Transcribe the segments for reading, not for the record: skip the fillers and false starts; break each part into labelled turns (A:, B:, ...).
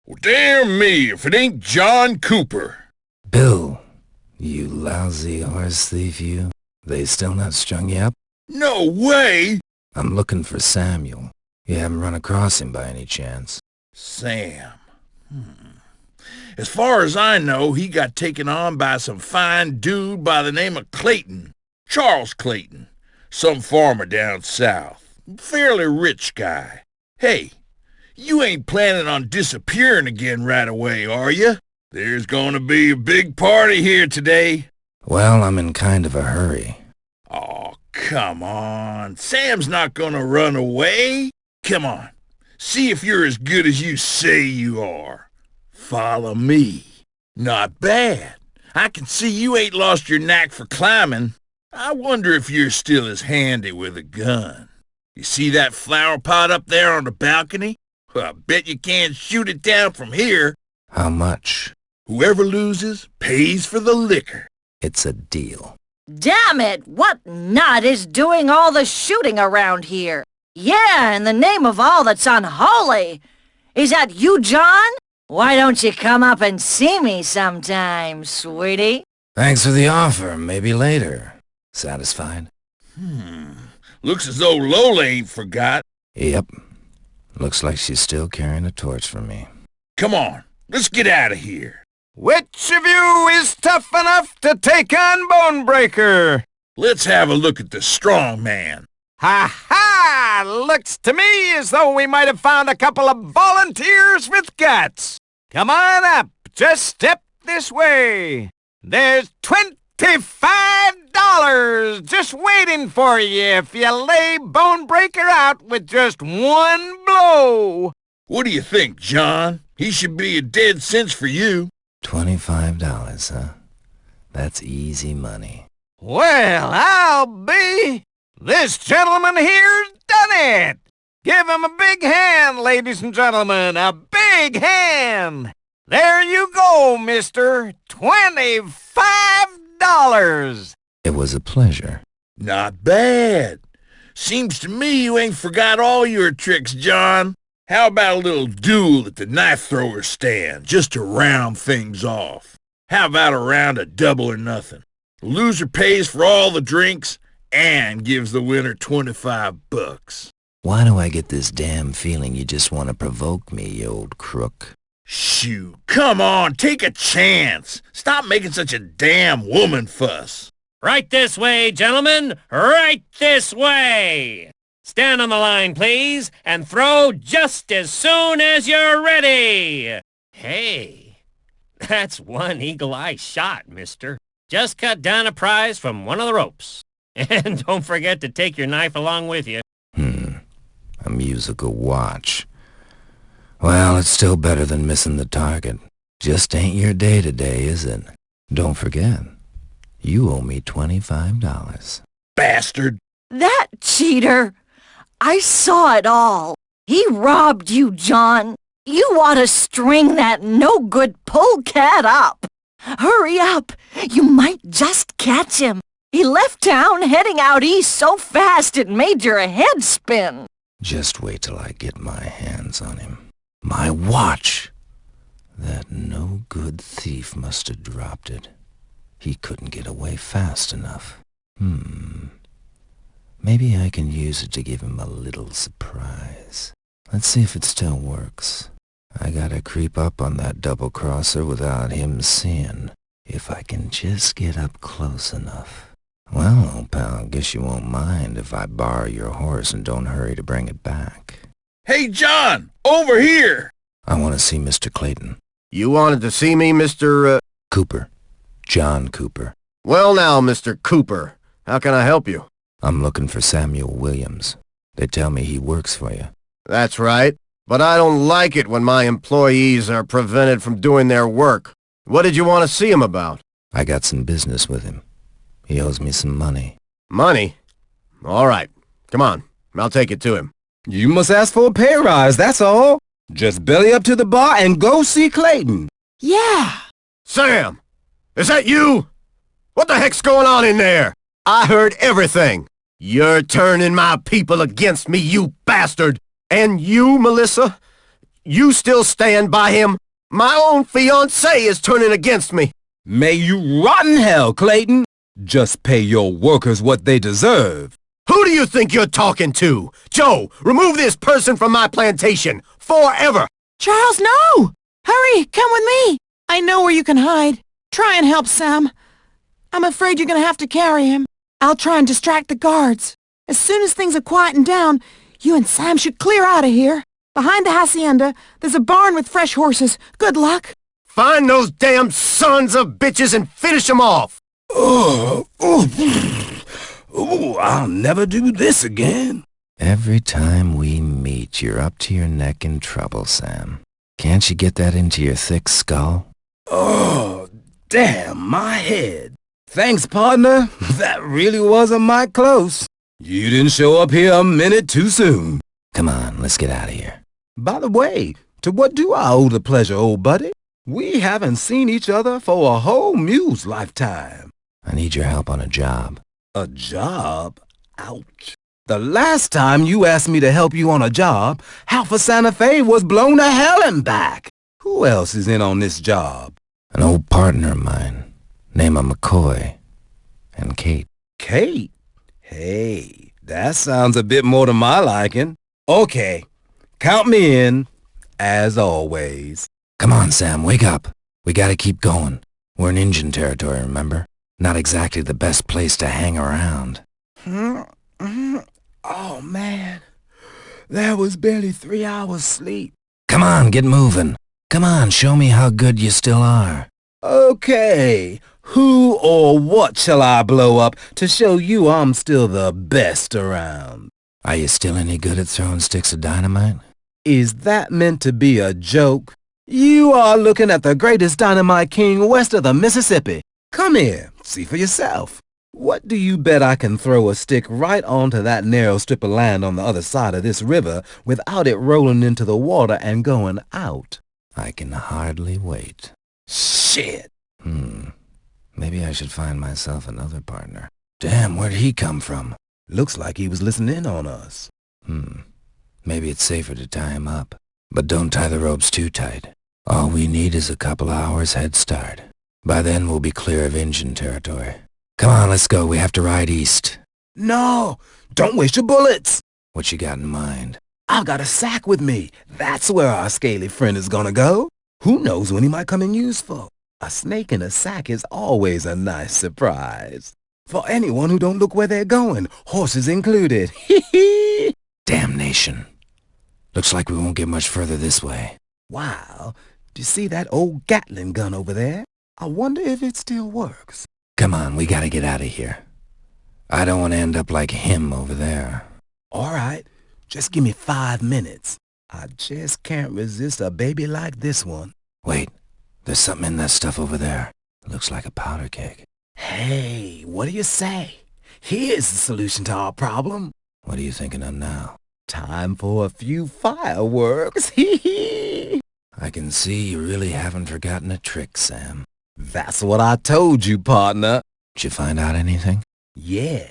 A: Well, damn me if it ain't John Cooper.
B: Bill, you lousy horse thief, you. They still not strung you up?
A: No way!
B: I'm looking for Samuel. You haven't run across him by any chance?
A: Sam. As far as I know, he got taken on by some fine dude by the name of Clayton. Charles Clayton. Some farmer down south. Fairly rich guy. Hey, you ain't planning on disappearing again right away, are you? There's gonna be a big party here today.
B: Well, I'm in kind of a hurry.
A: Oh, come on. Sam's not gonna run away. Come on. See if you're as good as you say you are. Follow me. Not bad. I can see you ain't lost your knack for climbing. I wonder if you're still as handy with a gun. You see that flower pot up there on the balcony? Well, I bet you can't shoot it down from here.
B: How much?
A: Whoever loses pays for the liquor.
B: It's a deal.
C: Damn it! What nut is doing all the shooting around here? Yeah, in the name of all that's unholy. Is that you, John? Why don't you come up and see me sometime, sweetie?
B: Thanks for the offer. Maybe later. Satisfied?
A: Looks as though Lola ain't forgot.
B: Yep. Looks like she's still carrying a torch for me.
A: Come on, let's get out of here.
D: Which of you is tough enough to take on Bonebreaker?
A: Let's have a look at the strong man.
D: Ha-ha! Looks to me as though we might have found a couple of volunteers with guts. Come on up. Just step this way. There's $25 just waiting for you if you lay Bonebreaker out with just one blow.
A: What do you think, John? He should be a dead cinch for you.
B: $25, huh? That's easy money.
D: Well, I'll be. This gentleman here's done it. Give him a big hand, ladies and gentlemen, a big hand. There you go, mister. $25.
B: It was a pleasure.
A: Not bad. Seems to me you ain't forgot all your tricks, John. How about a little duel at the knife thrower stand, just to round things off? How about a round of double or nothing? The loser pays for all the drinks and gives the winner $25.
B: Why do I get this damn feeling you just want to provoke me, you old crook?
A: Shoot, come on, take a chance. Stop making such a damn woman fuss.
E: Right this way, gentlemen. Right this way. Stand on the line, please, and throw just as soon as you're ready. Hey, that's one eagle-eye shot, mister. Just cut down a prize from one of the ropes. And don't forget to take your knife along with you.
B: A musical watch. Well, it's still better than missing the target. Just ain't your day today, is it? Don't forget, you owe me $25.
A: Bastard.
C: That cheater! I saw it all. He robbed you, John. You ought to string that no-good polecat up. Hurry up. You might just catch him. He left town heading out east so fast it made your head spin.
B: Just wait till I get my hands on him. My watch! That no-good thief must have dropped it. He couldn't get away fast enough. Maybe I can use it to give him a little surprise. Let's see if it still works. I gotta creep up on that double-crosser without him seeing. If I can just get up close enough. Well, old pal, guess you won't mind if I borrow your horse and don't hurry to bring it back.
A: Hey, John, over here.
B: I want to see Mr. Clayton.
D: You wanted to see me, Mr.
B: Cooper. John Cooper.
D: Well now, Mr. Cooper. How can I help you?
B: I'm looking for Samuel Williams. They tell me he works for you.
D: That's right. But I don't like it when my employees are prevented from doing their work. What did you want to see him about?
B: I got some business with him. He owes me some money.
D: Money? All right. Come on. I'll take it to him.
F: You must ask for a pay rise, that's all. Just belly up to the bar and go see Clayton.
C: Yeah.
D: Sam! Is that you? What the heck's going on in there? I heard everything. You're turning my people against me, you bastard. And you, Melissa?
G: You still stand by him? My own fiancé is turning against me.
F: May you rot in hell, Clayton. Just pay your workers what they deserve.
G: Who do you think you're talking to? Joe, remove this person from my plantation. Forever.
H: Charles, no! Hurry, come with me. I know where you can hide. Try and help Sam. I'm afraid you're going to have to carry him. I'll try and distract the guards. As soon as things are quieting down, you and Sam should clear out of here. Behind the hacienda, there's a barn with fresh horses. Good luck.
G: Find those damn sons of bitches and finish them off.
A: Oh, I'll never do this again.
B: Every time we meet, you're up to your neck in trouble, Sam. Can't you get that into your thick skull?
A: Oh, damn my head.
F: Thanks, partner. That really was a mite close. You didn't show up here a minute too soon.
B: Come on, let's get out of here.
F: By the way, to what do I owe the pleasure, old buddy? We haven't seen each other for a whole muse lifetime.
B: I need your help on a job.
F: A job? Ouch. The last time you asked me to help you on a job, half of Santa Fe was blown to hell and back. Who else is in on this job?
B: An old partner of mine, named McCoy, and Kate.
F: Kate? Hey, that sounds a bit more to my liking. Okay, count me in, as always.
B: Come on, Sam, wake up. We gotta keep going. We're in Injun territory, remember? Not exactly the best place to hang around.
F: Oh, man. That was barely 3 hours sleep.
B: Come on, get moving. Come on, show me how good you still are.
F: Okay, who or what shall I blow up to show you I'm still the best around?
B: Are you still any good at throwing sticks of dynamite?
F: Is that meant to be a joke? You are looking at the greatest dynamite king west of the Mississippi. Come here, see for yourself. What do you bet I can throw a stick right onto that narrow strip of land on the other side of this river without it rolling into the water and going out?
B: I can hardly wait.
F: Shit!
B: Maybe I should find myself another partner. Damn, where'd he come from?
F: Looks like he was listening in on us.
B: Maybe it's safer to tie him up. But don't tie the ropes too tight. All we need is a couple hours head start. By then we'll be clear of Injun territory. Come on, let's go. We have to ride east.
F: No! Don't waste your bullets!
B: What you got in mind?
F: I've got a sack with me. That's where our scaly friend is gonna go. Who knows when he might come in useful? A snake in a sack is always a nice surprise. For anyone who don't look where they're going, horses included. Hee-hee!
B: Damnation. Looks like we won't get much further this way.
F: Wow, do you see that old Gatling gun over there? I wonder if it still works.
B: Come on, we gotta get out of here. I don't want to end up like him over there.
F: All right, just give me 5 minutes. I just can't resist a baby like this one.
B: Wait, there's something in that stuff over there. Looks like a powder keg.
F: Hey, what do you say? Here's the solution to our problem.
B: What are you thinking of now?
F: Time for a few fireworks. Hee hee.
B: I can see you really haven't forgotten a trick, Sam.
F: That's what I told you, partner.
B: Did you find out anything?
F: Yeah,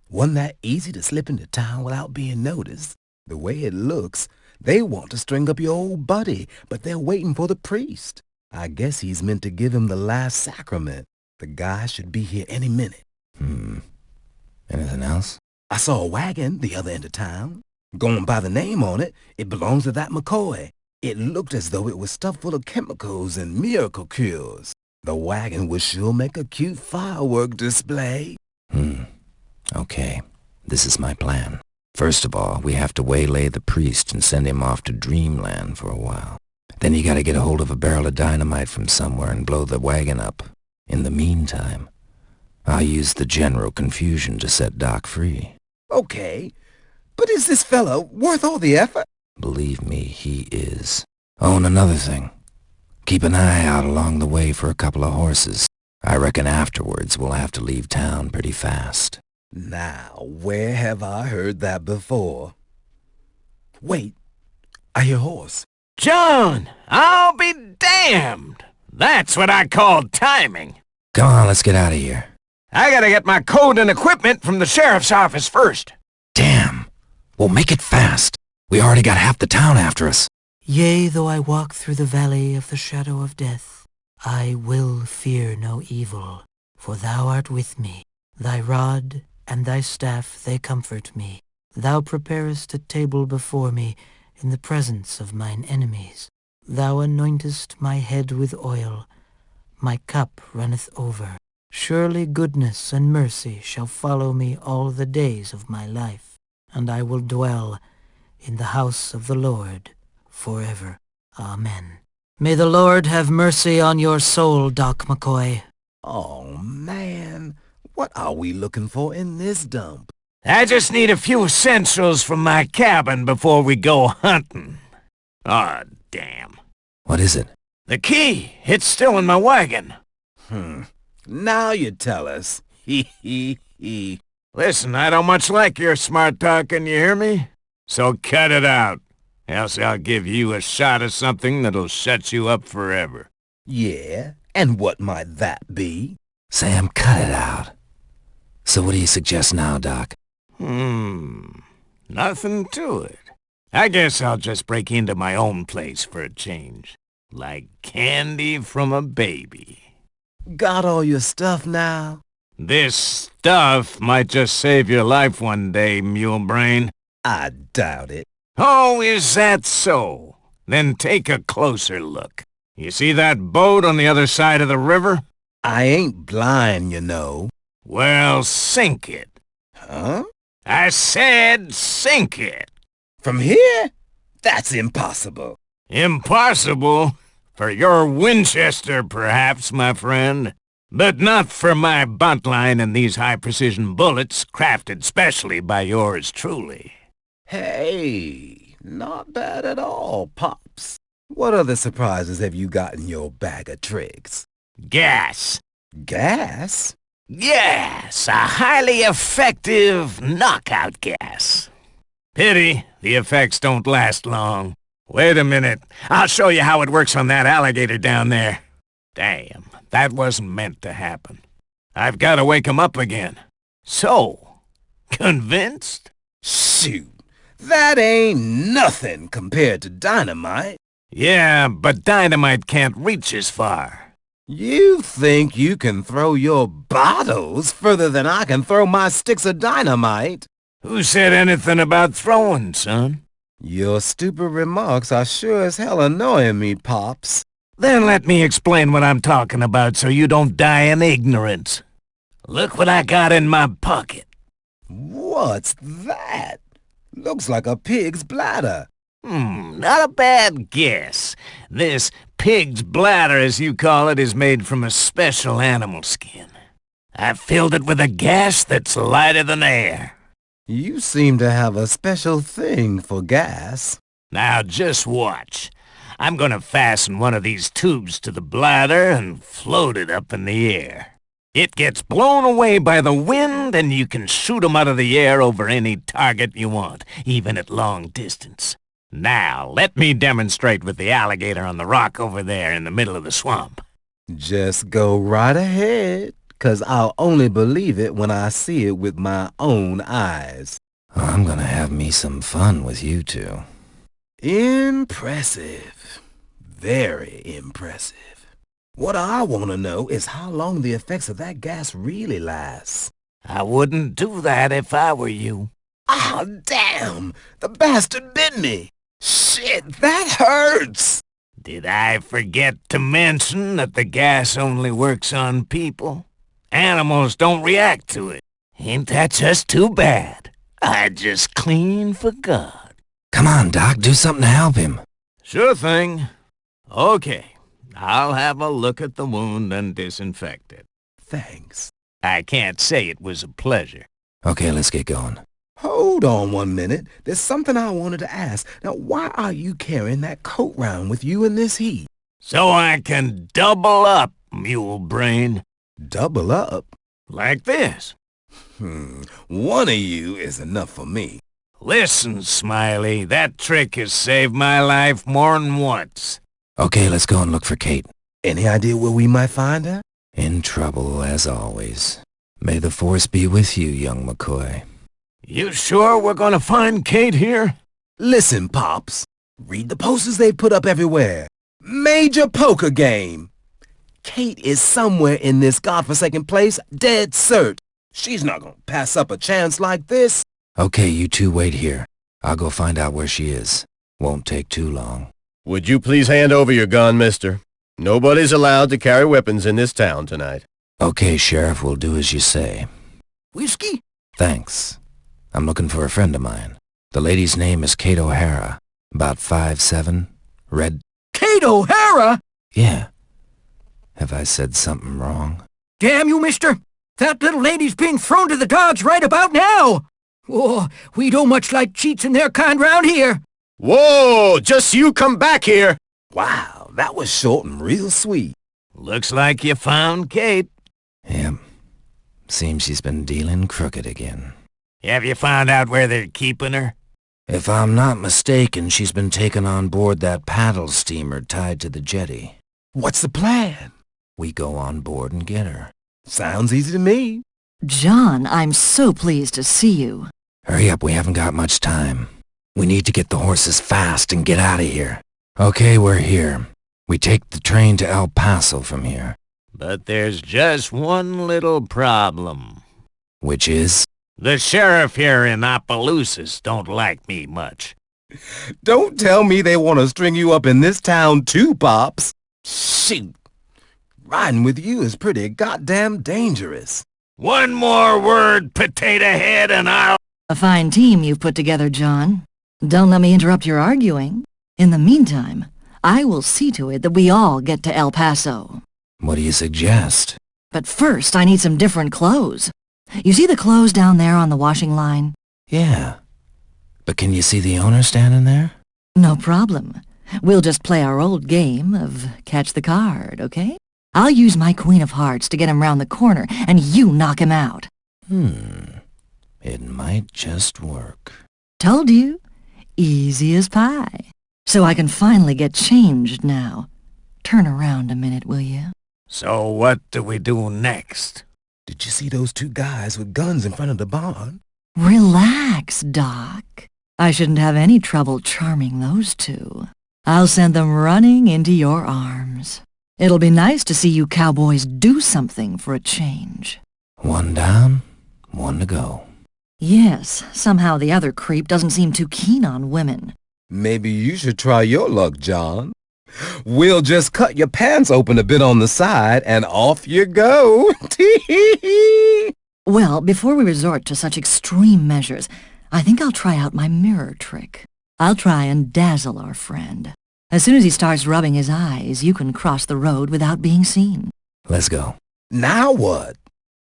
F: wasn't that easy to slip into town without being noticed? The way it looks, they want to string up your old buddy, but they're waiting for the priest. I guess he's meant to give him the last sacrament. The guy should be here any minute.
B: Anything else?
F: I saw a wagon the other end of town. Going by the name on it, it belongs to that McCoy. It looked as though it was stuffed full of chemicals and miracle cures. The wagon would sure make a cute firework display.
B: Okay, this is my plan. First of all, we have to waylay the priest and send him off to Dreamland for a while. Then you gotta get a hold of a barrel of dynamite from somewhere and blow the wagon up. In the meantime, I'll use the general confusion to set Doc free.
F: Okay, but is this fella worth all the effort?
B: Believe me, he is. Oh, and another thing. Keep an eye out along the way for a couple of horses. I reckon afterwards we'll have to leave town pretty fast.
F: Now, where have I heard that before? Wait, I hear a horse.
D: John, I'll be damned. That's what I call timing.
B: Come on, let's get out of here.
D: I gotta get my code and equipment from the sheriff's office first.
B: Damn. Well, make it fast. We already got half the town after us.
I: Yea, though I walk through the valley of the shadow of death, I will fear no evil, for thou art with me. Thy rod and thy staff, they comfort me. Thou preparest a table before me in the presence of mine enemies. Thou anointest my head with oil, my cup runneth over. Surely goodness and mercy shall follow me all the days of my life, and I will dwell in the house of the Lord forever. Amen. May the Lord have mercy on your soul, Doc McCoy.
F: Oh, man. What are we looking for in this dump?
D: I just need a few essentials from my cabin before we go hunting. Aw, damn.
B: What is it?
D: The key! It's still in my wagon.
F: Now you tell us. Hee.
D: Listen, I don't much like your smart talking, you hear me? So cut it out, else I'll give you a shot of something that'll shut you up forever.
F: Yeah, and what might that be?
B: Sam, cut it out. So what do you suggest now, Doc?
D: Nothing to it. I guess I'll just break into my own place for a change. Like candy from a baby.
F: Got all your stuff now?
D: This stuff might just save your life one day, mule brain.
F: I doubt it.
D: Oh, is that so? Then take a closer look. You see that boat on the other side of the river?
F: I ain't blind, you know.
D: Well, sink it.
F: Huh?
D: I said sink it.
F: From here? That's impossible.
D: Impossible? For your Winchester, perhaps, my friend. But not for my buntline and these high-precision bullets crafted specially by yours truly.
F: Hey, not bad at all, Pops. What other surprises have you got in your bag of tricks?
D: Gas.
F: Gas?
D: Yes, a highly effective knockout gas. Pity the effects don't last long. Wait a minute. I'll show you how it works on that alligator down there. Damn, that wasn't meant to happen. I've got to wake him up again. So, convinced?
F: Shoot, that ain't nothing compared to dynamite.
D: Yeah, but dynamite can't reach as far.
F: You think you can throw your bottles further than I can throw my sticks of dynamite?
D: Who said anything about throwing, son?
F: Your stupid remarks are sure as hell annoying me, Pops.
D: Then let me explain what I'm talking about so you don't die in ignorance. Look what I got in my pocket.
F: What's that? Looks like a pig's bladder.
D: Not a bad guess. This pig's bladder, as you call it, is made from a special animal skin. I filled it with a gas that's lighter than air.
F: You seem to have a special thing for gas.
D: Now just watch. I'm gonna fasten one of these tubes to the bladder and float it up in the air. It gets blown away by the wind and you can shoot 'em out of the air over any target you want, even at long distance. Now, let me demonstrate with the alligator on the rock over there in the middle of the swamp.
F: Just go right ahead, 'cause I'll only believe it when I see it with my own eyes.
B: I'm gonna have me some fun with you two.
F: Impressive. Very impressive. What I want to know is how long the effects of that gas really last.
D: I wouldn't do that if I were you.
F: Ah, damn! The bastard bit me! Shit, that hurts!
D: Did I forget to mention that the gas only works on people? Animals don't react to it. Ain't that just too bad? I just clean forgot.
B: Come on, Doc, do something to help him.
D: Sure thing. Okay, I'll have a look at the wound and disinfect it.
F: Thanks.
D: I can't say it was a pleasure.
B: Okay, let's get going.
F: Hold on 1 minute. There's something I wanted to ask. Now, why are you carrying that coat round with you in this heat?
D: So I can double up, mule brain.
F: Double up?
D: Like this.
F: One of you is enough for me.
D: Listen, Smiley, that trick has saved my life more'n once.
B: Okay, let's go and look for Kate.
F: Any idea where we might find her?
B: In trouble, as always. May the force be with you, young McCoy.
D: You sure we're gonna find Kate here?
F: Listen, Pops. Read the posters they put up everywhere. Major poker game. Kate is somewhere in this godforsaken place, dead cert. She's not gonna pass up a chance like this.
B: Okay, you two wait here. I'll go find out where she is. Won't take too long.
G: Would you please hand over your gun, mister? Nobody's allowed to carry weapons in this town tonight.
B: Okay, Sheriff, we'll do as you say.
F: Whiskey?
B: Thanks. I'm looking for a friend of mine. The lady's name is Kate O'Hara. About 5'7", red...
J: Kate O'Hara?
B: Yeah. Have I said something wrong?
J: Damn you, mister! That little lady's being thrown to the dogs right about now! Oh, we don't much like cheats and their kind round here.
G: Whoa! Just you come back here!
F: Wow, that was short and real sweet.
D: Looks like you found Kate.
B: Yep. Seems she's been dealing crooked again.
D: Have you found out where they're keeping her?
B: If I'm not mistaken, she's been taken on board that paddle steamer tied to the jetty.
F: What's the plan?
B: We go on board and get her.
F: Sounds easy to me.
C: John, I'm so pleased to see you.
B: Hurry up, we haven't got much time. We need to get the horses fast and get out of here. Okay, we're here. We take the train to El Paso from here.
D: But there's just one little problem.
B: Which is?
D: The sheriff here in Opelousas don't like me much.
F: Don't tell me they want to string you up in this town too, Pops. Shoot. Riding with you is pretty goddamn dangerous.
D: One more word, potato head, and I'll...
C: A fine team you've put together, John. Don't let me interrupt your arguing. In the meantime, I will see to it that we all get to El Paso.
B: What do you suggest?
C: But first, I need some different clothes. You see the clothes down there on the washing line?
B: Yeah. But can you see the owner standing there?
C: No problem. We'll just play our old game of catch the card, okay? I'll use my Queen of Hearts to get him round the corner, and you knock him out.
B: It might just work.
C: Told you. Easy as pie. So I can finally get changed now. Turn around a minute, will you?
D: So what do we do next?
F: Did you see those two guys with guns in front of the barn?
C: Relax, Doc. I shouldn't have any trouble charming those two. I'll send them running into your arms. It'll be nice to see you cowboys do something for a change.
B: One down, one to go.
C: Yes, somehow the other creep doesn't seem too keen on women.
F: Maybe you should try your luck, John. We'll just cut your pants open a bit on the side, and off you go.
C: Well, before we resort to such extreme measures, I think I'll try out my mirror trick. I'll try and dazzle our friend. As soon as he starts rubbing his eyes, you can cross the road without being seen.
B: Let's go.
F: Now what?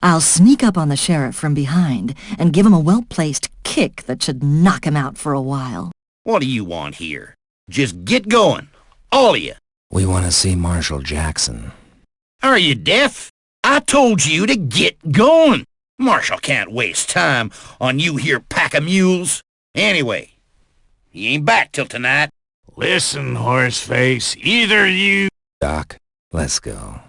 C: I'll sneak up on the sheriff from behind and give him a well-placed kick that should knock him out for a while.
A: What do you want here? Just get going. All of you.
B: We want to see Marshal Jackson.
A: Are you deaf? I told you to get going. Marshal can't waste time on you here pack of mules. Anyway, he ain't back till tonight.
D: Listen, Horseface, either you...
B: Doc, let's go.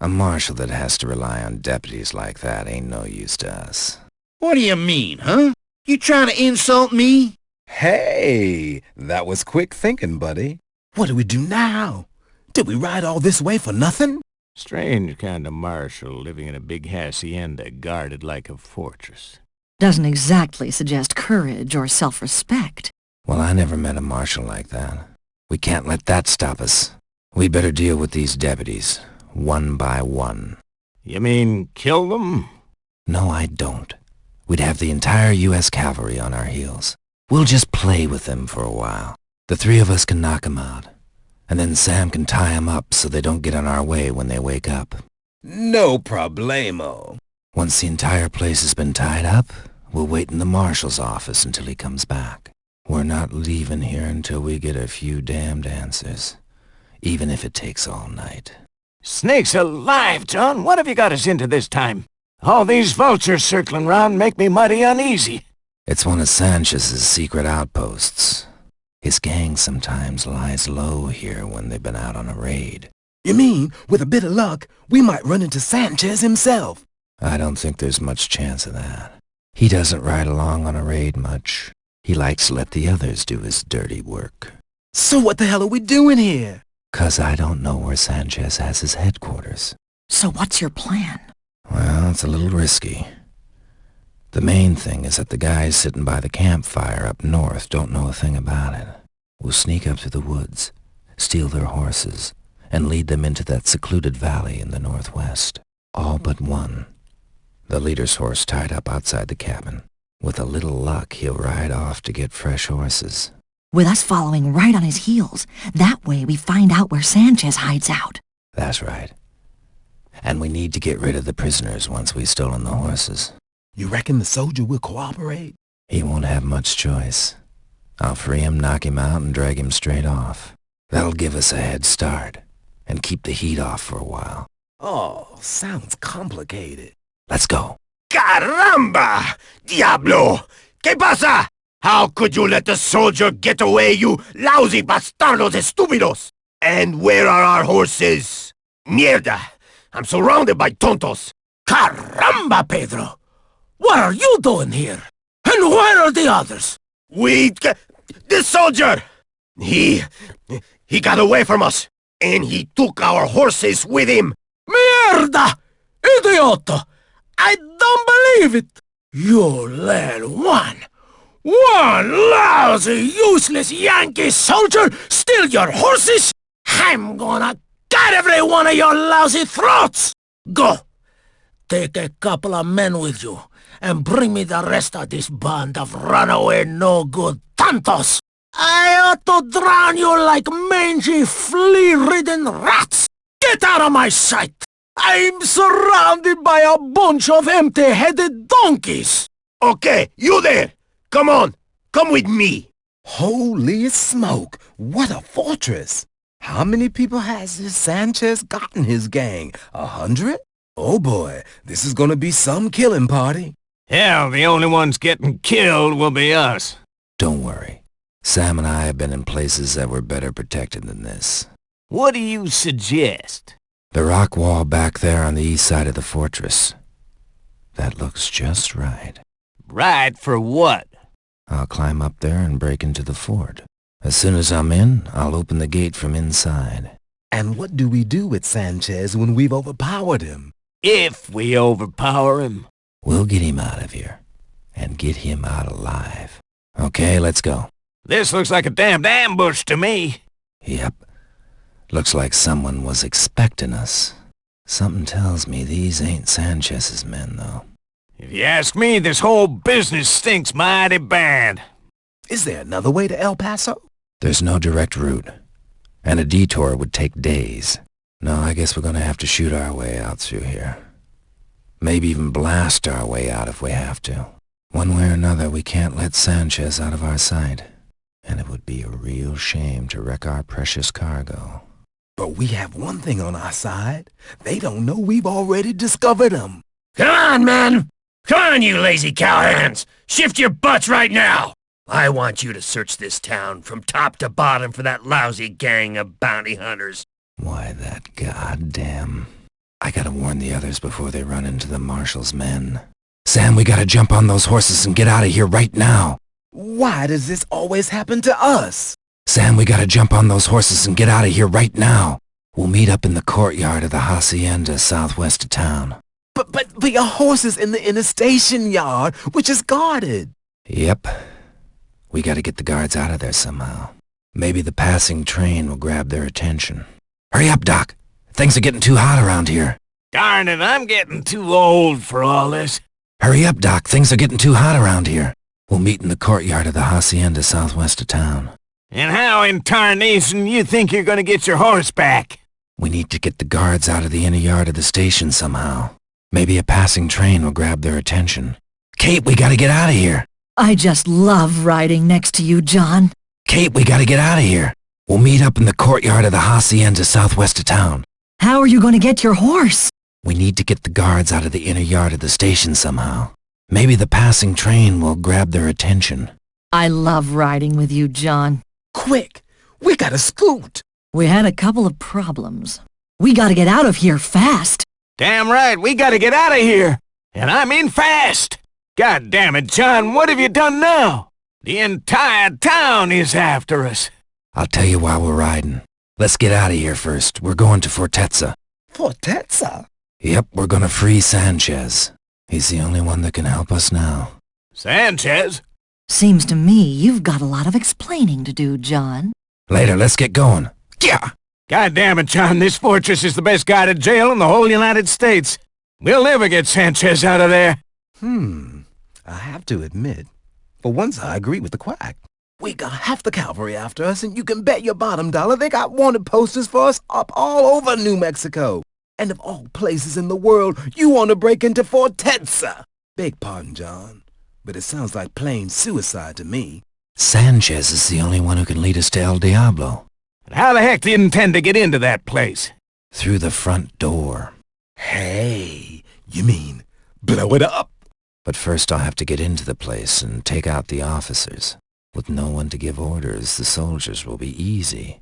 B: A marshal that has to rely on deputies like that ain't no use to us.
A: What do you mean, huh? You trying to insult me?
F: Hey, that was quick thinking, buddy. What do we do now? Did we ride all this way for nothing?
D: Strange kind of marshal living in a big hacienda guarded like a fortress.
C: Doesn't exactly suggest courage or self-respect.
B: Well, I never met a marshal like that. We can't let that stop us. We'd better deal with these deputies, one by one.
D: You mean kill them?
B: No, I don't. We'd have the entire U.S. cavalry on our heels. We'll just play with them for a while. The three of us can knock them out. And then Sam can tie them up so they don't get in our way when they wake up.
F: No problemo.
B: Once the entire place has been tied up, we'll wait in the marshal's office until he comes back. We're not leaving here until we get a few damned answers, even if it takes all night.
D: Snakes alive, John! What have you got us into this time? All these vultures circling round make me mighty uneasy.
B: It's one of Sanchez's secret outposts. His gang sometimes lies low here when they've been out on a raid.
F: You mean, with a bit of luck, we might run into Sanchez himself?
B: I don't think there's much chance of that. He doesn't ride along on a raid much. He likes to let the others do his dirty work.
F: So what the hell are we doing here?
B: 'Cause I don't know where Sanchez has his headquarters.
C: So what's your plan?
B: Well, it's a little risky. The main thing is that the guys sitting by the campfire up north don't know a thing about it. We'll sneak up through the woods, steal their horses, and lead them into that secluded valley in the northwest. All but one. The leader's horse tied up outside the cabin. With a little luck, he'll ride off to get fresh horses.
C: With us following right on his heels. That way we find out where Sanchez hides out.
B: That's right. And we need to get rid of the prisoners once we've stolen the horses.
F: You reckon the soldier will cooperate?
B: He won't have much choice. I'll free him, knock him out, and drag him straight off. That'll give us a head start, and keep the heat off for a while.
F: Oh, sounds complicated.
B: Let's go.
G: Caramba! Diablo! ¿Qué pasa? How could you let the soldier get away, you lousy bastardos estúpidos? And where are our horses? Mierda! I'm surrounded by tontos.
J: Caramba, Pedro! What are you doing here? And where are the others?
G: The soldier! He got away from us, and he took our horses with him.
J: Mierda! Idiota! I don't believe it! You let one lousy, useless Yankee soldier steal your horses? I'm gonna cut every one of your lousy throats! Go! Take a couple of men with you, and bring me the rest of this band of runaway no-good tantos! I ought to drown you like mangy, flea-ridden rats! Get out of my sight! I'm surrounded by a bunch of empty-headed donkeys!
G: Okay, you there! Come on! Come with me!
F: Holy smoke! What a fortress! How many people has this Sanchez got in his gang? 100? Oh boy, this is gonna be some killing party.
D: Hell, the only ones getting killed will be us.
B: Don't worry. Sam and I have been in places that were better protected than this.
D: What do you suggest?
B: The rock wall back there on the east side of the fortress. That looks just right.
D: Right for what?
B: I'll climb up there and break into the fort. As soon as I'm in, I'll open the gate from inside.
F: And what do we do with Sanchez when we've overpowered him?
D: If we overpower him.
B: We'll get him out of here. And get him out alive. Okay, let's go.
D: This looks like a damned ambush to me.
B: Yep. Looks like someone was expecting us. Something tells me these ain't Sanchez's men, though.
D: If you ask me, this whole business stinks mighty bad.
F: Is there another way to El Paso?
B: There's no direct route. And a detour would take days. No, I guess we're gonna have to shoot our way out through here. Maybe even blast our way out if we have to. One way or another, we can't let Sanchez out of our sight. And it would be a real shame to wreck our precious cargo.
F: But we have one thing on our side. They don't know we've already discovered them.
E: Come on, men! Come on, you lazy cowhands! Shift your butts right now! I want you to search this town from top to bottom for that lousy gang of bounty hunters.
B: Why, that goddamn... I gotta warn the others before they run into the marshal's men. Sam, we gotta jump on those horses and get out of here right now.
F: Why does this always happen to us?
B: Sam, we gotta jump on those horses and get out of here right now. We'll meet up in the courtyard of the hacienda southwest of town.
F: But your horse is in the station yard, which is guarded.
B: Yep. We gotta get the guards out of there somehow. Maybe the passing train will grab their attention. Hurry up, Doc. Things are getting too hot around here.
D: Darn it, I'm getting too old for all this.
B: Hurry up, Doc. Things are getting too hot around here. We'll meet in the courtyard of the hacienda southwest of town.
D: And how in tarnation you think you're gonna get your horse back?
B: We need to get the guards out of the inner yard of the station somehow. Maybe a passing train will grab their attention. Kate, we gotta get out of here.
C: I just love riding next to you, John.
B: Kate, we gotta get out of here. We'll meet up in the courtyard of the hacienda southwest of town.
C: How are you going to get your horse?
B: We need to get the guards out of the inner yard of the station somehow. Maybe the passing train will grab their attention.
C: I love riding with you, John.
F: Quick, we gotta scoot.
C: We had a couple of problems. We gotta get out of here fast.
D: Damn right, we gotta get out of here. And I mean fast. God damn it, John, what have you done now? The entire town is after us.
B: I'll tell you while we're riding. Let's get out of here first. We're going to Fortezza.
F: Fortezza?
B: Yep, we're gonna free Sanchez. He's the only one that can help us now.
D: Sanchez?
C: Seems to me you've got a lot of explaining to do, John.
B: Later, let's get going.
D: Yeah! God damn it, John, this fortress is the best guarded jail in the whole United States. We'll never get Sanchez out of there.
F: I have to admit, for once I agree with the quack. We got half the cavalry after us, and you can bet your bottom dollar they got wanted posters for us up all over New Mexico. And of all places in the world, you want to break into Fortezza. Beg pardon, John, but it sounds like plain suicide to me.
B: Sanchez is the only one who can lead us to El Diablo.
D: And how the heck do you intend to get into that place?
B: Through the front door.
F: Hey, you mean blow it up?
B: But first I'll have to get into the place and take out the officers. With no one to give orders, the soldiers will be easy.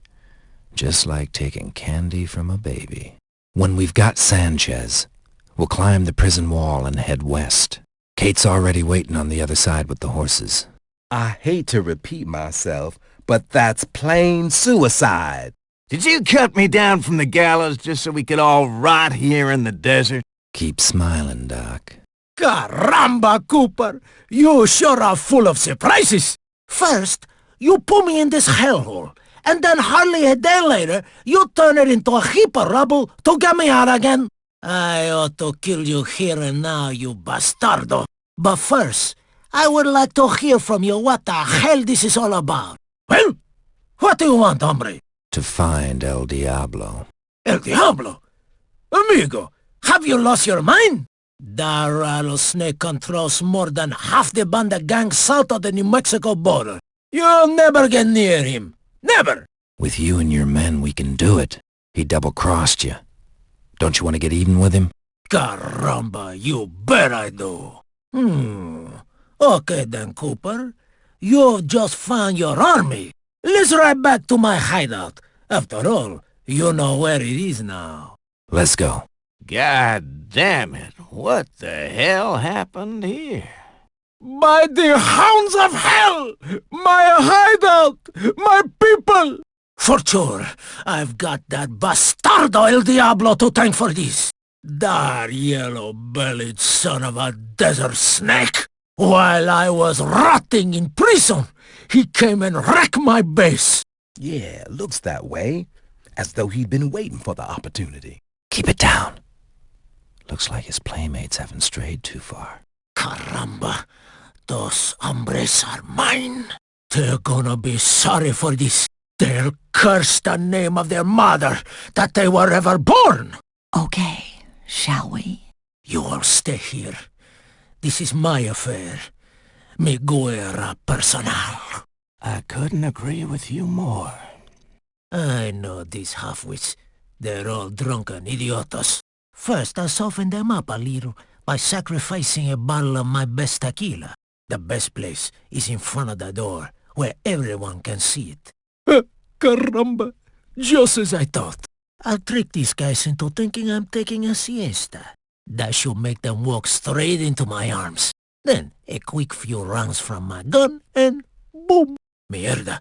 B: Just like taking candy from a baby. When we've got Sanchez, we'll climb the prison wall and head west. Kate's already waiting on the other side with the horses.
F: I hate to repeat myself, but that's plain suicide.
D: Did you cut me down from the gallows just so we could all rot here in the desert?
B: Keep smiling, Doc.
J: Caramba, Cooper! You sure are full of surprises! First, you put me in this hellhole, and then hardly a day later, you turn it into a heap of rubble to get me out again. I ought to kill you here and now, you bastardo. But first, I would like to hear from you what the hell this is all about. Well, what do you want, hombre?
B: To find El Diablo.
J: El Diablo? Amigo, have you lost your mind? That rattlesnake controls more than half the banda gang south of the New Mexico border. You'll never get near him. Never!
B: With you and your men, we can do it. He double-crossed you. Don't you want to get even with him?
J: Caramba, you bet I do. Okay then, Cooper. You've just found your army. Let's ride back to my hideout. After all, you know where it is now.
B: Let's go.
D: God damn it, what the hell happened here?
J: By the hounds of hell! My hideout! My people! For sure, I've got that bastardo El Diablo to thank for this. That yellow-bellied son of a desert snake! While I was rotting in prison, he came and wrecked my base.
F: Yeah, looks that way. As though he'd been waiting for the opportunity.
B: Keep it down. Looks like his playmates haven't strayed too far.
J: Caramba, those hombres are mine. They're gonna be sorry for this. They'll curse the name of their mother that they were ever born.
C: Okay, shall we?
J: You all stay here. This is my affair. Mi guerra personal.
D: I couldn't agree with you more.
J: I know these half-wits. They're all drunken idiotas. First, I'll soften them up a little by sacrificing a bottle of my best tequila. The best place is in front of the door, where everyone can see it. Caramba! Just as I thought. I'll trick these guys into thinking I'm taking a siesta. That should make them walk straight into my arms. Then, a quick few rounds from my gun, and boom! Mierda.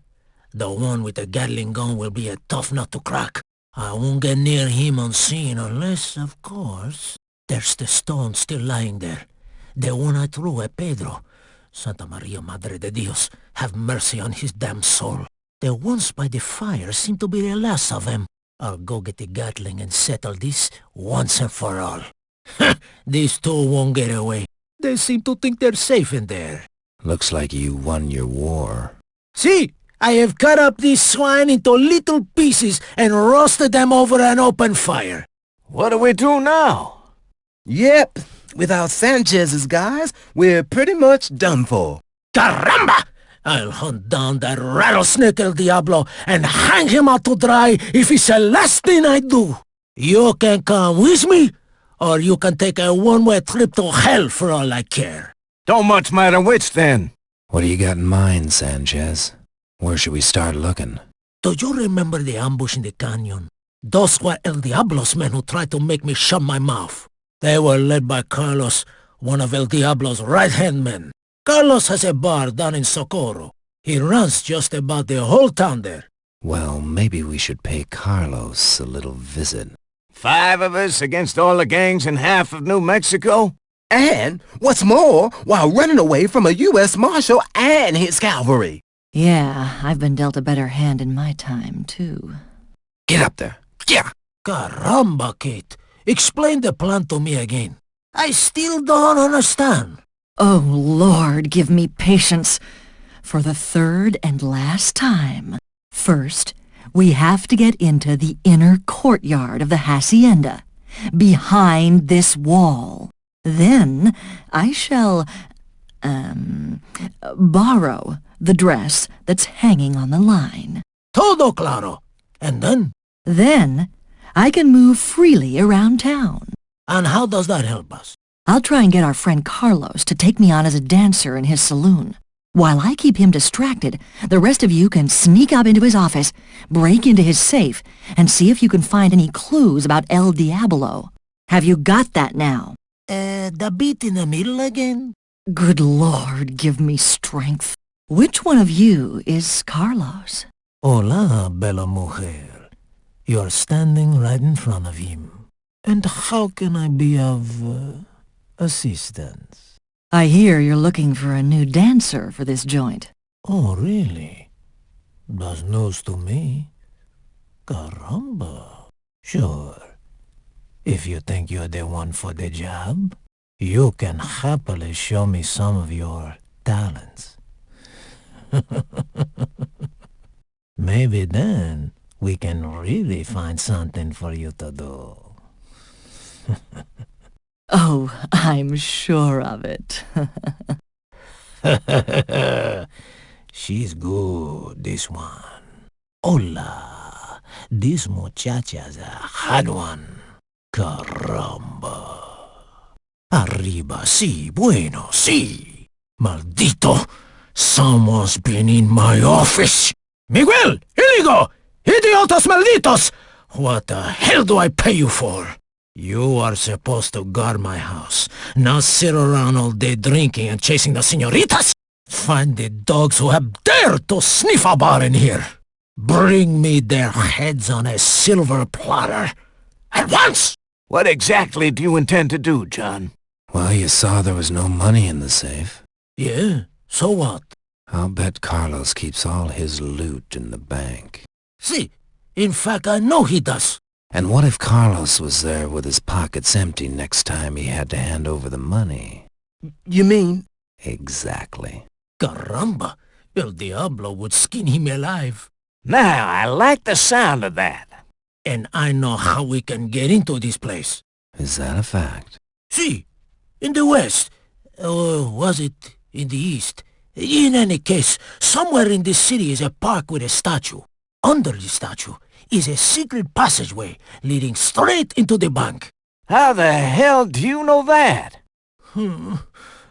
J: The one with the Gatling gun will be a tough nut to crack. I won't get near him unseen unless, of course, there's the stone still lying there. The one I threw at Pedro. Santa Maria Madre de Dios, have mercy on his damn soul. The ones by the fire seem to be the last of them. I'll go get the Gatling and settle this once and for all. These two won't get away. They seem to think they're safe in there.
B: Looks like you won your war.
J: See? I have cut up these swine into little pieces and roasted them over an open fire.
D: What do we do now?
F: Yep, without Sanchez's guys, we're pretty much done for.
J: Caramba! I'll hunt down that rattlesnake El Diablo and hang him out to dry if it's the last thing I do. You can come with me, or you can take a one-way trip to hell for all I care.
D: Don't much matter which, then.
B: What do you got in mind, Sanchez? Where should we start looking?
J: Do you remember the ambush in the canyon? Those were El Diablo's men who tried to make me shut my mouth. They were led by Carlos, one of El Diablo's right-hand men. Carlos has a bar down in Socorro. He runs just about the whole town there.
B: Well, maybe we should pay Carlos a little visit.
D: 5 of us against all the gangs in half of New Mexico?
F: And, what's more, while running away from a U.S. Marshal and his cavalry.
C: Yeah, I've been dealt a better hand in my time, too.
B: Get up there. Yeah.
J: Caramba, Kate. Explain the plan to me again. I still don't understand.
C: Oh, Lord, give me patience. For the third and last time. First, we have to get into the inner courtyard of the hacienda, behind this wall. Then I shall, borrow the dress that's hanging on the line.
J: Todo claro. And then?
C: Then I can move freely around town.
J: And how does that help us?
C: I'll try and get our friend Carlos to take me on as a dancer in his saloon. While I keep him distracted, the rest of you can sneak up into his office, break into his safe, and see if you can find any clues about El Diablo. Have you got that now?
J: The bit in the middle again?
C: Good Lord, give me strength. Which one of you is Carlos?
J: Hola, bella mujer. You're standing right in front of him. And how can I be of assistance?
C: I hear you're looking for a new dancer for this joint.
J: Oh, really? That's news to me. Caramba. Sure. If you think you're the one for the job, you can happily show me some of your talents. Maybe then we can really find something for you to do.
C: Oh, I'm sure of it.
J: She's good, this one. Hola, this muchacha's a hot one. Caramba. Arriba, sí, bueno, sí. Maldito, someone's been in my office. Miguel, Iligo, idiotas malditos! What the hell do I pay you for? You are supposed to guard my house, not sit around all day drinking and chasing the señoritas. Find the dogs who have dared to sniff about in here. Bring me their heads on a silver platter. At once!
D: What exactly do you intend to do, John?
B: Well, you saw there was no money in the safe.
J: Yeah, so what?
B: I'll bet Carlos keeps all his loot in the bank.
J: See, in fact, I know he does.
B: And what if Carlos was there with his pockets empty next time he had to hand over the money?
F: You mean?
B: Exactly.
J: Caramba, El Diablo would skin him alive.
D: Now, I like the sound of that.
J: And I know how we can get into this place.
B: Is that a fact?
J: See, in the west, or was it in the east? In any case, somewhere in this city is a park with a statue. Under the statue is a secret passageway leading straight into the bank.
D: How the hell do you know that?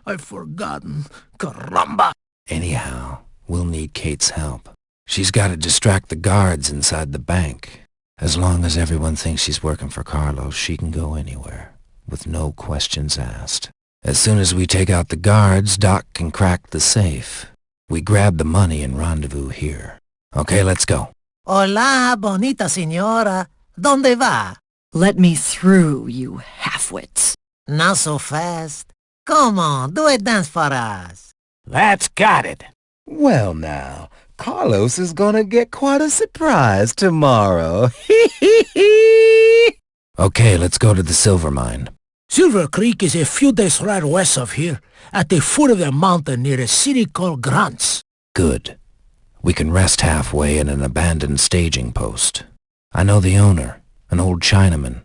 J: I've forgotten. Caramba!
B: Anyhow, we'll need Kate's help. She's got to distract the guards inside the bank. As long as everyone thinks she's working for Carlos, she can go anywhere, with no questions asked. As soon as we take out the guards, Doc can crack the safe. We grab the money and rendezvous here. Okay, let's go.
I: Hola, bonita señora. ¿Dónde va?
C: Let me through, you halfwits.
I: Not so fast. Come on, do a dance for us.
D: That's got it.
F: Well now, Carlos is gonna get quite a surprise tomorrow.
B: Okay, let's go to the silver mine.
J: Silver Creek is a few days right west of here, at the foot of the mountain near a city called Grants.
B: Good. We can rest halfway in an abandoned staging post. I know the owner, an old Chinaman,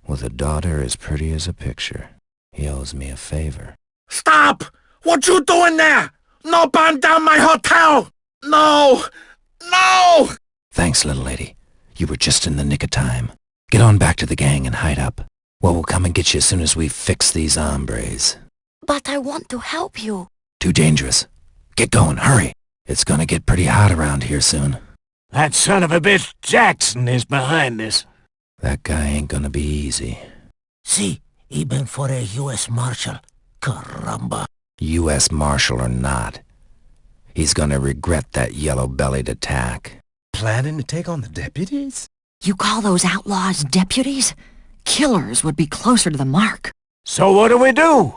B: with a daughter as pretty as a picture. He owes me a favor.
A: Stop! What you doing there? No burn down my hotel! No! No!
B: Thanks, little lady. You were just in the nick of time. Get on back to the gang and hide up. Well, we'll come and get you as soon as we fix these hombres.
C: But I want to help you.
B: Too dangerous. Get going, hurry. It's gonna get pretty hot around here soon.
D: That son of a bitch Jackson is behind this.
B: That guy ain't gonna be easy.
J: See, even for a U.S. Marshal. Caramba.
B: U.S. Marshal or not, he's gonna regret that yellow-bellied attack.
F: planning to take on the deputies?
C: You call those outlaws deputies? Killers would be closer to the mark.
D: So what do?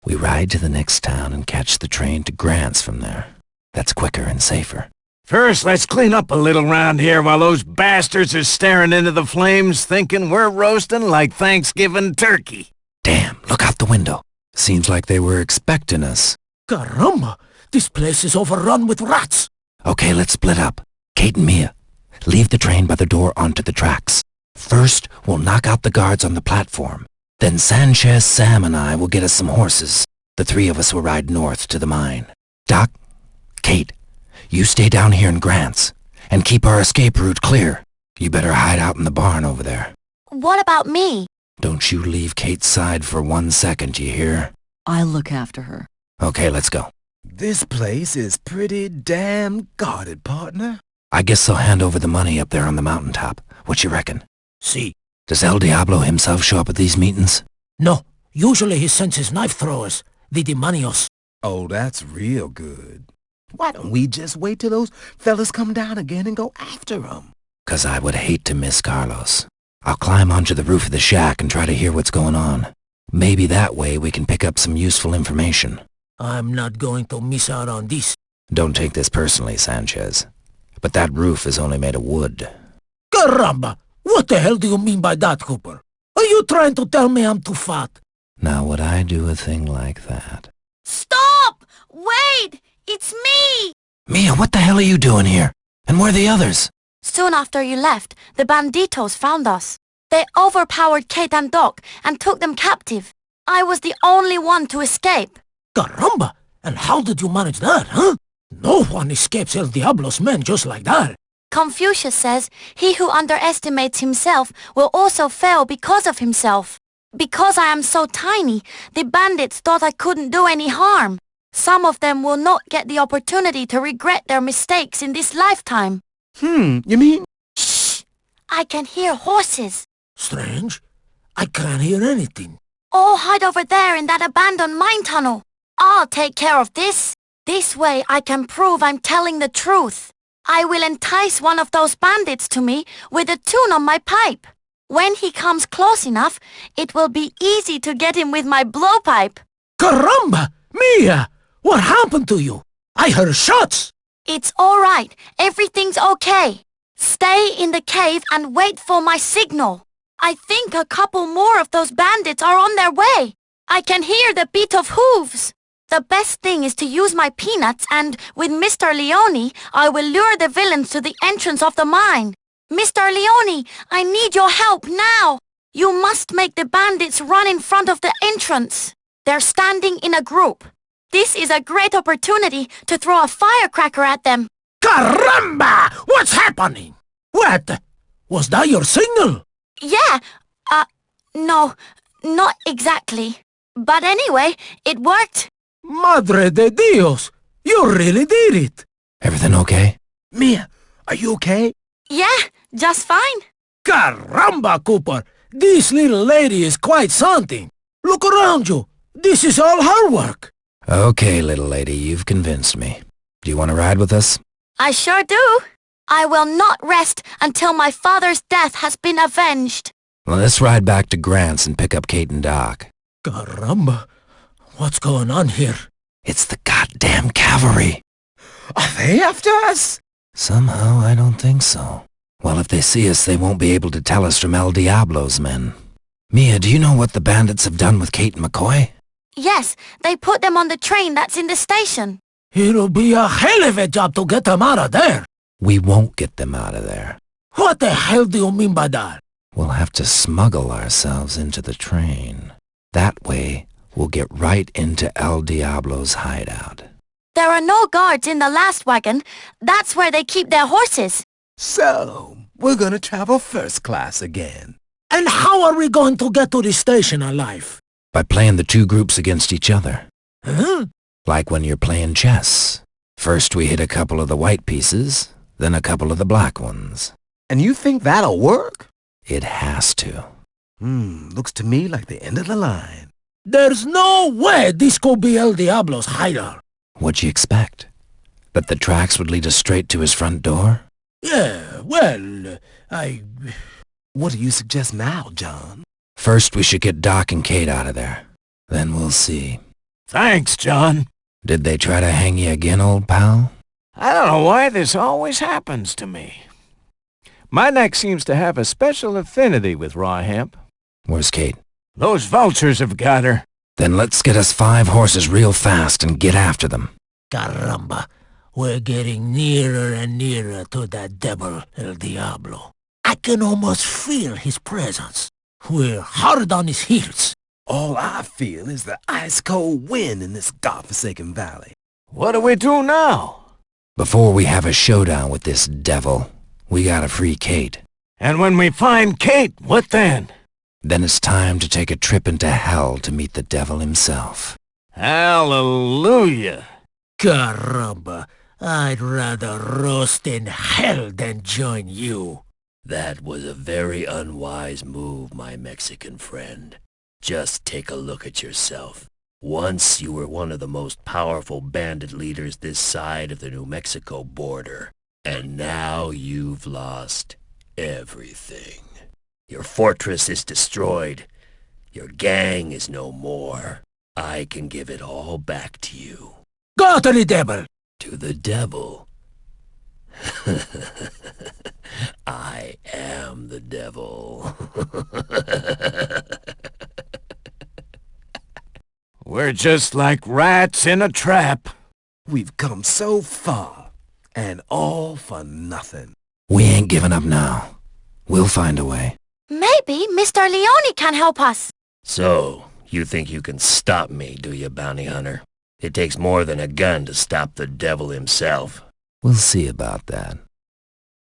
B: We ride to the next town and catch the train to Grant's from there. That's quicker and safer.
D: First, let's clean up a little round here while those bastards are staring into the flames thinking we're roasting like Thanksgiving turkey.
B: Damn, look out the window. Seems like they were expecting us.
J: Caramba! This place is overrun with rats!
B: Okay, let's split up. Kate and Mia, leave the train by the door onto the tracks. First, we'll knock out the guards on the platform. Then Sanchez, Sam, and I will get us some horses. The three of us will ride north to the mine. Doc, Kate, you stay down here in Grant's and keep our escape route clear. You better hide out in the barn over there.
K: What about me?
B: Don't you leave Kate's side for 1 second, you hear?
C: I'll look after her.
B: Okay, let's go.
F: This place is pretty damn guarded, partner.
B: I guess they'll hand over the money up there on the mountaintop. What you reckon?
J: See.
B: Does El Diablo himself show up at these meetings?
J: No, usually he sends his knife throwers, the demonios.
F: Oh, that's real good. Why don't we just wait till those fellas come down again and go after them?
B: 'Cause I would hate to miss Carlos. I'll climb onto the roof of the shack and try to hear what's going on. Maybe that way we can pick up some useful information.
J: I'm not going to miss out on this.
B: Don't take this personally, Sanchez. But that roof is only made of wood.
J: Caramba! What the hell do you mean by that, Cooper? Are you trying to tell me I'm too fat?
B: Now would I do a thing like that?
K: Stop! Wait! It's me!
B: Mia, what the hell are you doing here? And where are the others?
K: Soon after you left, the banditos found us. They overpowered Kate and Doc and took them captive. I was the only one to escape.
J: Caramba! And how did you manage that, huh? No one escapes El Diablo's men just like that.
K: Confucius says he who underestimates himself will also fail because of himself. Because I am so tiny, the bandits thought I couldn't do any harm. Some of them will not get the opportunity to regret their mistakes in this lifetime.
F: You mean?
K: Shh! I can hear horses.
J: Strange. I can't hear anything.
K: All hide over there in that abandoned mine tunnel. I'll take care of this. This way I can prove I'm telling the truth. I will entice one of those bandits to me with a tune on my pipe. When he comes close enough, it will be easy to get him with my blowpipe.
J: Caramba! Mia! What happened to you? I heard shots!
K: It's all right. Everything's okay. Stay in the cave and wait for my signal. I think a couple more of those bandits are on their way. I can hear the beat of hooves. The best thing is to use my peanuts and, with Mr. Leone, I will lure the villains to the entrance of the mine. Mr. Leone, I need your help now. You must make the bandits run in front of the entrance. They're standing in a group. This is a great opportunity to throw a firecracker at them.
J: Caramba! What's happening? What? Was that your signal?
K: Yeah, no, not exactly. But anyway, it worked.
J: Madre de Dios! You really did it!
B: Everything okay?
F: Mia, are you okay?
K: Yeah, just fine.
J: Caramba, Cooper! This little lady is quite something. Look around you. This is all her work.
B: Okay, little lady, you've convinced me. Do you want to ride with us?
K: I sure do. I will not rest until my father's death has been avenged.
B: Well, let's ride back to Grant's and pick up Kate and Doc.
J: Caramba! What's going on here?
B: It's the goddamn cavalry.
F: Are they after us?
B: Somehow, I don't think so. Well, if they see us, they won't be able to tell us from El Diablo's men. Mia, do you know what the bandits have done with Kate and McCoy?
K: Yes, they put them on the train that's in the station.
J: It'll be a hell of a job to get them out of there.
B: We won't get them out of there.
J: What the hell do you mean by that?
B: We'll have to smuggle ourselves into the train. That way, we'll get right into El Diablo's hideout.
K: There are no guards in the last wagon. That's where they keep their horses.
F: So, we're gonna travel first class again.
J: And how are we going to get to the station alive?
B: By playing the two groups against each other.
J: Huh?
B: Like when you're playing chess. First we hit a couple of the white pieces, then a couple of the black ones.
F: And you think that'll work?
B: It has to.
F: Looks to me like the end of the line.
J: There's no way this could be El Diablo's hideout.
B: What'd you expect? That the tracks would lead us straight to his front door?
J: Yeah, well,
F: What do you suggest now, John?
B: First, we should get Doc and Kate out of there. Then we'll see.
D: Thanks, John.
B: Did they try to hang you again, old pal?
D: I don't know why this always happens to me. My neck seems to have a special affinity with raw hemp.
B: Where's Kate?
D: Those vultures have got her.
B: Then let's get us 5 horses real fast and get after them.
J: caramba, we're getting nearer and nearer to that devil, El Diablo. I can almost feel his presence. We're hard on his heels.
F: All I feel is the ice-cold wind in this godforsaken valley.
D: What do we do now?
B: Before we have a showdown with this devil, we gotta free Kate.
D: And when we find Kate, what then?
B: Then it's time to take a trip into hell to meet the devil himself.
D: Hallelujah.
J: Caramba, I'd rather roast in hell than join you.
L: That was a very unwise move, my Mexican friend. Just take a look at yourself. Once you were one of the most powerful bandit leaders this side of the New Mexico border, and now you've lost everything. Your fortress is destroyed. Your gang is no more. I can give it all back to you.
J: Go to the devil!
L: To the devil? I am the devil.
D: We're just like rats in a trap.
F: We've come so far, and all for nothing.
B: We ain't giving up now. We'll find a way.
K: Maybe Mr. Leone can help us.
L: So, you think you can stop me, do you, bounty hunter? It takes more than a gun to stop the devil himself.
B: We'll see about that.